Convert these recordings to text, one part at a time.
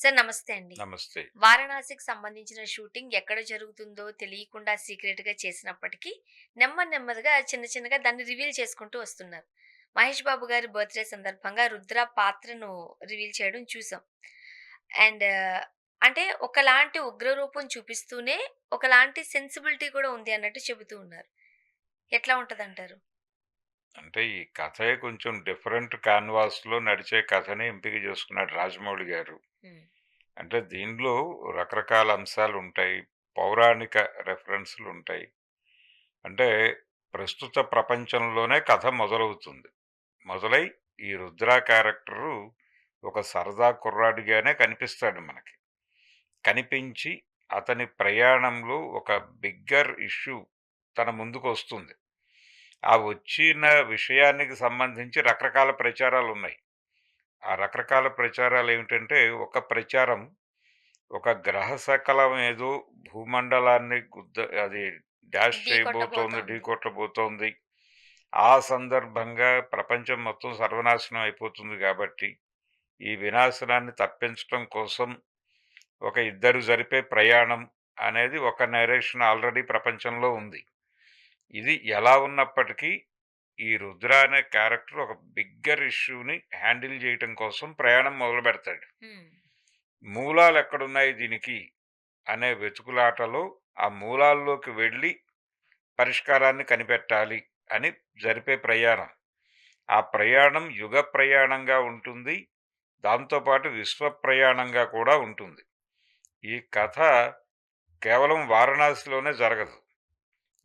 Sir నమస్తే అండి. నమస్తే. వారణాసికి సంబంధించిన షూటింగ్ ఎక్కడ జరుగుతుందో తెలియకుండా సీక్రెట్‌గా చేసినప్పటికీ, నెమ్మదిగా చిన్నగా దాన్ని రివీల్ చేసుకుంటూ వస్తున్నారు. మహేష్ బాబు గారి బర్త్‌డే సందర్భంగా 'రుద్ర' పాత్రను రివీల్ చేయడం చూసాం. అండ్ అంటే ఒకలాంటి ఉగ్ర రూపం చూపిస్తూనే, ఒకలాంటి సెన్సిబిలిటీ కూడా ఉంది అన్నట్టు చెబుతూ ఉన్నారు. ఎట్లా ఉంటదంటారు? అంటే ఈ కథే కొంచెం డిఫరెంట్ కాన్వాస్‌లో నడిచే కథని ఎంపిక చేసుకున్నాడు రాజమౌళి గారు. హ్మ్. అంటే దీనిలో రకరకాల అంశాలుంటాయి. పౌరాణిక రెఫరెన్స్‌లుంటాయి. అంటే ప్రస్తుత ప్రపంచంలోనే కథ మొదలవుతుంది. మొదలై ఈ రుద్ర క్యారెక్టరు ఒక సరదా కుర్రాడిగానే కనిపిస్తాడు మనకి. కనిపించి అతని ప్రయాణంలో ఒక బిగ్గర్ ఇష్యూ తన ముందుకొస్తుంది. ఆ వచ్చిన విషయానికి సంబంధించి రకరకాల ప్రచారాలున్నాయి. ఆ రకరకాల ప్రచారాలేమిటంటే, ఒక ప్రచారం ఒక గ్రహ శకలం ఏదో భూమండలాన్ని అది డాష్ ఢీ చేయబోతోంది, కొట్టబోతోంది. ఢీకొట్టబోతోంది. ఆ సందర్భంగా ప్రపంచం మొత్తం సర్వనాశనం అయిపోతుంది గాబట్టి, ఈ వినాశనాన్ని తప్పించటం కోసం ఒక ఇద్దరు జరిపే ప్రయాణం అనేది ఒక నరేషన్ ఆల్రెడీ ప్రపంచంలో ఉంది. ఇది ఎలా ఉన్నప్పటికీ ఈ రుద్ర అనే క్యారెక్టర్ ఒక బిగ్గర్ ఇష్యూని హ్యాండిల్ చేయటం కోసం ప్రయాణం మొదలుపెడతాడు. హ్మ్. మూలాలు ఎక్కడున్నాయి దీనికి అనే వెతుకులాటలో ఆ మూలాల్లోకి వెళ్ళి పరిష్కారాన్ని కనిపెట్టాలి అని జరిపే ప్రయాణం. ఆ ప్రయాణం యుగ ప్రయాణంగా ఉంటుంది. దాంతోపాటు విశ్వ ప్రయాణంగా కూడా ఉంటుంది. ఈ కథ కేవలం వారణాసిలోనే జరగదు.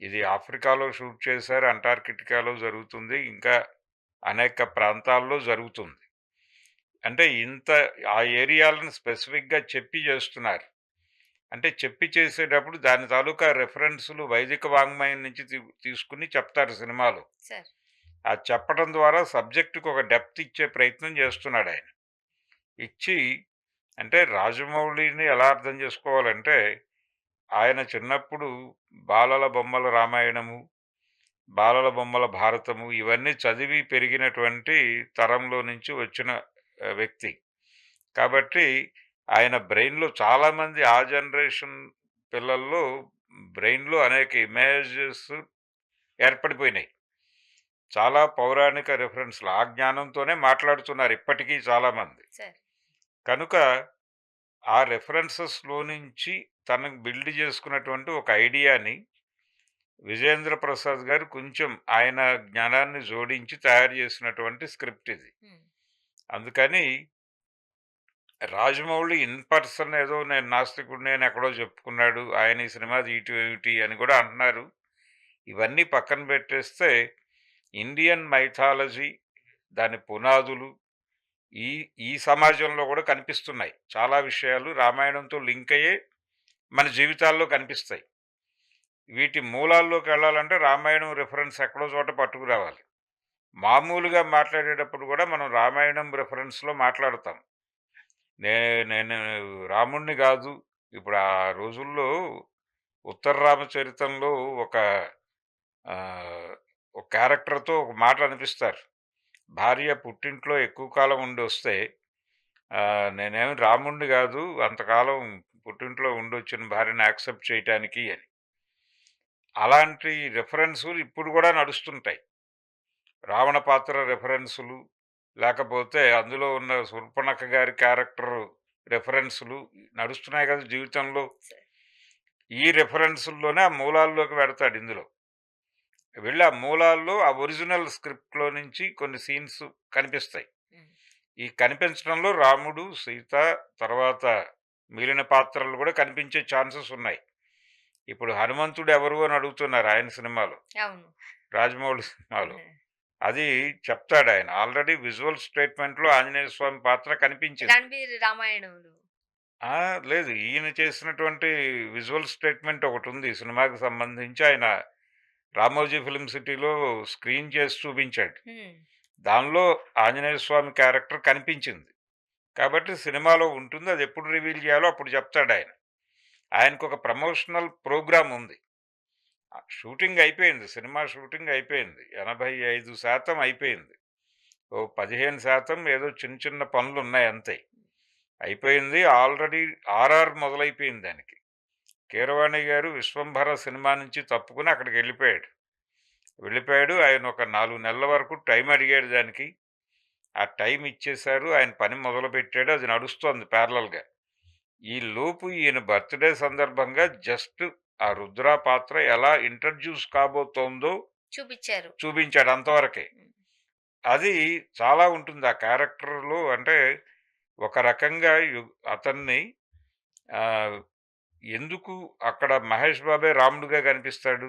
ఇది ఆఫ్రికాలో షూట్ చేశారు. అంటార్కిటికాలో జరుగుతుంది. ఇంకా అనేక ప్రాంతాల్లో జరుగుతుంది. అంటే ఇంత ఆ ఏరియాలను స్పెసిఫిక్‌గా చెప్పి చేస్తున్నారు. అంటే చెప్పి చేసేటప్పుడు దాని తాలూకా రిఫరెన్సులు వైదిక వాంగ్మయం నుంచి తీసుకొని చెప్తారు సినిమాలో. సార్. ఆ చెప్పడం ద్వారా సబ్జెక్ట్‌కి ఒక డెప్త్ ఇచ్చే ప్రయత్నం చేస్తున్నాడాయన. ఇచ్చి అంటే రాజమౌళిని ఎలా అర్థం చేసుకోవాలంటే, ఆయన చిన్నప్పుడు బాలల బొమ్మల రామాయణము, బాలల బొమ్మల భారతము ఇవన్నీ చదివి పెరిగినటువంటి తరంలో నుంచి వచ్చిన వ్యక్తి. కాబట్టి ఆయన బ్రెయిన్‌లో చాలామంది ఆ జనరేషన్ పిల్లల్లో బ్రెయిన్‌లో అనేక ఇమేజెస్ ఏర్పడిపోయినాయి. చాలా పౌరాణిక రిఫరెన్స్‌లు ఆ జ్ఞానంతోనే మాట్లాడుతున్నారు ఇప్పటికీ చాలామంది. సార్. కనుక ఆ రెఫరెన్సెస్‌లో నుంచి తనకు బిల్డ్ చేసుకున్నటువంటి ఒక ఐడియాని విజేంద్ర ప్రసాద్ గారు కొంచెం ఆయన జ్ఞానాన్ని జోడించి తయారు చేసినటువంటి స్క్రిప్ట్ ఇది. హ్మ్. అందుకని రాజమౌళి ఇన్ పర్సన్ ఏదో నేను నాస్తికుడిని అని ఎక్కడో చెప్పుకున్నాడు. ఆయన ఈ సినిమా తీయటం ఏమిటి అని కూడా అంటున్నారు. ఇవన్నీ పక్కన పెట్టేస్తే ఇండియన్ మైథాలజీ, దాని పునాదులు ఈ ఈ సమాజంలో కూడా కనిపిస్తున్నాయి. చాలా విషయాలు రామాయణంతో లింక్ అయ్యే మన జీవితాల్లో కనిపిస్తాయి. వీటి మూలాల్లోకి వెళ్ళాలంటే రామాయణం రిఫరెన్స్ ఎక్కడో చోట పట్టుకురావాలి. మామూలుగా మాట్లాడేటప్పుడు కూడా మనం రామాయణం రిఫరెన్స్‌లో మాట్లాడతాం. నే నేను రాముడిని గాదు. ఇప్పుడు ఆ రోజుల్లో ఉత్తర రామచరితంలో ఒక ఆహ్, ఒక క్యారెక్టర్‌తో ఒక మాట అనిపిస్తారు. భార్య పుట్టింట్లో ఎక్కువ కాలం ఉండొస్తే నేనేమి రాముడిని గాదు. అంతకాలం పుట్టింట్లో ఉండొచ్చిన భార్యని యాక్సెప్ట్ చేయటానికి అని. అలాంటి రిఫరెన్సులు ఇప్పుడు గూడా నడుస్తుంటాయి. రావణ పాత్ర రిఫరెన్సులు, లేకపోతే అందులో ఉన్న శూర్పణఖ గారి క్యారెక్టర్ రిఫరెన్సులు నడుస్తున్నాయి కదా జీవితంలో. సార్. ఈ రిఫరెన్సుల్లోనే ఆ మూలాల్లోకి వెడతాడు ఇందులో. వెళ్ళి ఆ మూలాల్లో ఆ ఒరిజినల్ స్క్రిప్ట్‌లో నుంచి కొన్ని సీన్స్ కనిపిస్తాయి. హ్మ్. ఈ కనిపించడంలో రాముడు, సీత తర్వాత మిగిలిన పాత్రలు కూడా కనిపించే ఛాన్సెస్ ఉన్నాయి. ఇప్పుడు హనుమంతుడు ఎవరు అని అడుగుతున్నారు ఆయన సినిమాలో. అవును. రాజమౌళి సినిమాలో. హ్మ్. అది చెప్తాడాయన. ఆల్రెడీ విజువల్ స్టేట్‌మెంట్‌లో ఆంజనేయ స్వామి పాత్ర కనిపించింది. 'రణబీర్ రామాయణంలో'. ఆ! లేదు. ఈయన చేసినటువంటి విజువల్ స్టేట్‌మెంట్ ఒకటుంది. ఈ సినిమాకి సంబంధించి ఆయన 'రామోజీ ఫిల్మ్ సిటీలో' స్క్రీన్ చేసి చూపించాడు. హ్మ్. దానిలో ఆంజనేయ స్వామి క్యారెక్టర్ కనిపించింది. కాబట్టి సినిమాలో ఉంటుంది. అది ఎప్పుడు రివీల్ చేయాలో అప్పుడు చెప్తాడాయన. ఆయనకొక ప్రమోషనల్ ప్రోగ్రామ్ ఉంది. షూటింగ్ అయిపోయింది. సినిమా షూటింగ్ అయిపోయింది. 85% అయిపోయింది. ఓ 15% ఏదో చిన్న చిన్న పనులున్నాయి అంతే. అయిపోయింది. ఆల్రెడీ ఆర్ఆర్ మొదలైపోయింది దానికి. కీరవాణి గారు విశ్వంభర సినిమా నుంచి తప్పుకుని అక్కడికెళ్ళిపోయాడు. వెళ్ళిపోయాడు. ఆయన ఒక 4 నెలల వరకు టైం అడిగాడు దానికి. ఆ టైం ఇచ్చేశారు. ఆయన పని మొదలుపెట్టాడు. అది నడుస్తోంది ప్యారలల్‌గా. ఈలోపు ఈయన బర్త్‌డే సందర్భంగా జస్ట్ ఆ రుద్ర పాత్ర ఎలా ఇంట్రడ్యూస్ కాబోతోందో చూపిచ్చారు. చూపించాడు అంతవరకే. హ్మ్. అది చాలా ఉంటుంది ఆ క్యారెక్టర్‌లో. అంటే ఒక రకంగా అతన్ని ఆహ్, ఎందుకు అక్కడ మహేష్ బాబే రాముడుగా కనిపిస్తాడు?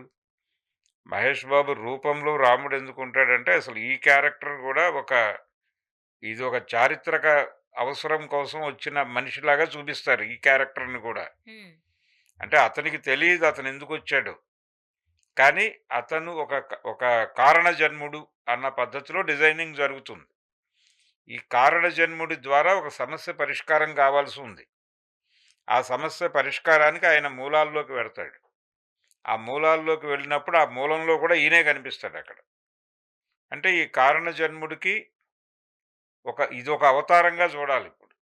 మహేష్ బాబు రూపంలో రాముడు ఎందుకుంటాడంటే అసలు ఈ క్యారెక్టర్ గూడా ఇది ఒక చారిత్రక అవసరం కోసం వచ్చిన మనిషిలాగా చూపిస్తారు ఈ క్యారెక్టర్‌ని గూడా. హ్మ్. అంటే అతనికి తెలీదు అతనెందుకొచ్చాడో. కానీ అతను ఒక కారణ జన్ముడు అన్న పద్ధతిలో డిజైనింగ్ జరుగుతుంది. ఈ కారణ జన్ముడి ద్వారా ఒక సమస్య పరిష్కారం కావాల్సి ఉంది. ఆ సమస్య పరిష్కారానికి ఆయన మూలాల్లోకి వెడతాడు. ఆ మూలాల్లోకి వెళ్ళినప్పుడు ఆ మూలంలో కూడా ఈయనే కనిపిస్తాడక్కడ. అంటే ఈ కారణ జన్ముడికి ఇదొక అవతారంగా చూడాలిప్పుడు.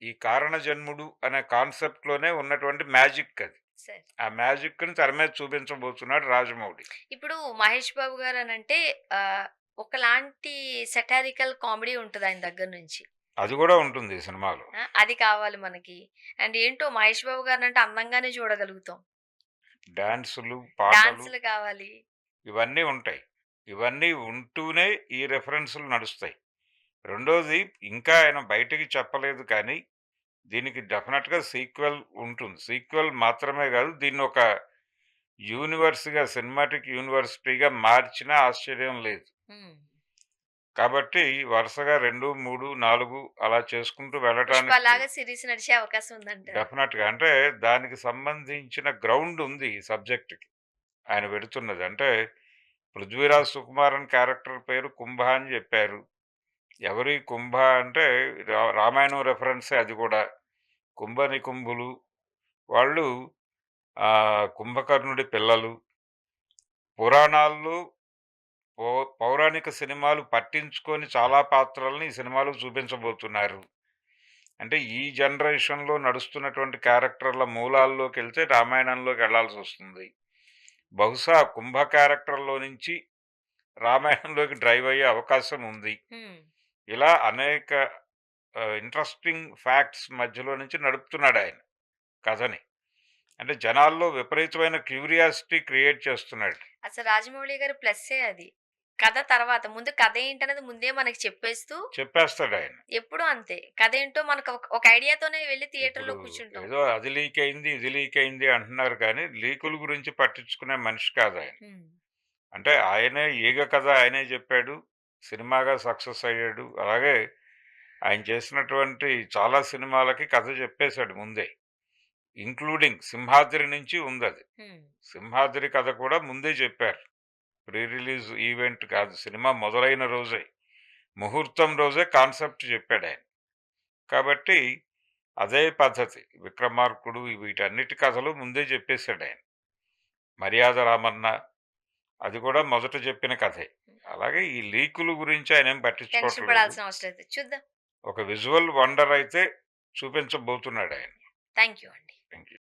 ఈ కారణ జన్ముడు అనే కాన్సెప్ట్‌లోనే ఉన్నటువంటి మ్యాజిక్ అది. సరే. ఆ మ్యాజిక్‌ని తెర మీద చూపించబోతున్నాడు రాజమౌళి. ఇప్పుడు 'మహేష్ బాబు' గారనంటే ఆహ్, ఒకలాంటి సెటారికల్ కామెడీ ఉంటది ఆయన దగ్గర నుంచి. అది గూడా ఉంటుంది ఈ సినిమాలో. అది కావాలి మనకి. అండ్ ఏంటో 'మహేష్ బాబు' గారినంటే అందంగానే చూడగలుగుతాం. డాన్సులు, పాటలు డాన్సులు కావాలి. ఇవన్నీ ఉంటాయి. ఇవన్నీ ఉంటూనే ఈ రిఫరెన్సులు నడుస్తాయి. రెండోది ఇంకా ఆయన బయటికి చెప్పలేదు కానీ, దీనికి డెఫినెట్‌గా సీక్వెల్ ఉంటుంది. సీక్వెల్ మాత్రమే గాదు, దీన్నొక యూనివర్స్‌గా సినిమాటిక్ యూనివర్సిటీగా మార్చినా ఆశ్చర్యం లేదు. హ్మ్. కాబట్టి వరుసగా 2, 3, 4 అలా చేసుకుంటూ వెళ్ళటానికి 'పుష్ప' సీరీస్ నడిచే అవకాశం ఉందంటారు. డెఫినెట్‌గా అంటే దానికి సంబంధించిన గ్రౌండ్ ఉంది ఈ సబ్జెక్ట్‌కి. ఆయన పెడుతున్నది. అంటే 'పృథ్వీరాజ్ సుకుమారన్' క్యారెక్టర్ పేరు కుంభ అని జెప్పారు. ఎవరి కుంభ అంటే రామాయణం రెఫరెన్సే అది గూడా. కుంభ నికుంభులు వాళ్ళు కుంభకర్ణుడి పిల్లలు. పురాణాల్లో పౌరాణిక సినిమాలు పట్టించుకొని చాలా పాత్రలని ఈ సినిమాలో చూపించబోతున్నారు. అంటే ఈ జనరేషన్‌లో నడుస్తున్నటువంటి క్యారెక్టర్‌ల మూలాల్లోకెళ్తే రామాయణంలోకెళ్ళాల్సొస్తుంది. బహుశా కుంభ క్యారెక్టర్‌లో నుంచి రామాయణంలోకి డ్రైవ్ అయ్యే అవకాశం ఉంది. హ్మ్. ఇలా అనేక ఇంట్రెస్టింగ్ ఫ్యాక్ట్స్ మధ్యలో నుంచి నడుపుతున్నాడాయన కథని. అంటే జనాల్లో విపరీతమైన క్యూరియాసిటీ క్రియేట్ చేస్తున్నాడు. అసలు 'రాజమౌళి' గారి ప్లస్సే అది. కథ తర్వాత. ముందు కథ ఏంటనేది ముందే మనకి చెప్పేస్తూ చెప్పేస్తాడాయన. ఎప్పుడూ అంతే. కథేంటో మనకు ఒక ఐడియాతోనే వెళ్లి ఇప్పుడు థియేటర్‌లో కూర్చుంటాం. ఏదో అది లీక్ అయింది, ఇది లీక్ అయింది అంటున్నారు కానీ, లీకుల గురించి పట్టించుకునే మనిషి కాదాయన. హ్మ్. అంటే ఆయనే ఈగ కథ ఆయనే చెప్పాడు. సినిమాగా సక్సెస్ అయ్యాడు. అలాగే ఆయన చేసినటువంటి చాలా సినిమాలకి కథ చెప్పేసాడు ముందే. ఇంక్లూడింగ్ 'సింహాద్రి' నుంచి ఉందది. హ్మ్. 'సింహాద్రి' కథ కూడా ముందే చెప్పారు. ప్రీ రిలీజ్ ఈవెంట్ కాదు. సినిమా మొదలైన రోజే. ముహూర్తం రోజే కాన్సెప్ట్ చెప్పాడాయన. కాబట్టి అదే పద్ధతి. 'విక్రమార్కుడు' వీటన్నిటి కథలు ముందే చెప్పేసాడాయన. 'మర్యాద రామన్న' అది కూడా మొదట చెప్పిన కథే. అలాగే ఈ లీకుల గురించి ఆయనేం టెన్షన్ పట్టించుకోవట్లేదు. పడాల్సిన అవసరం లేదు. చూద్దాం. ఒక విజువల్ వండర్ అయితే చూపించబోతున్నాడాయన. థాంక్ యూ అండి. Thank you.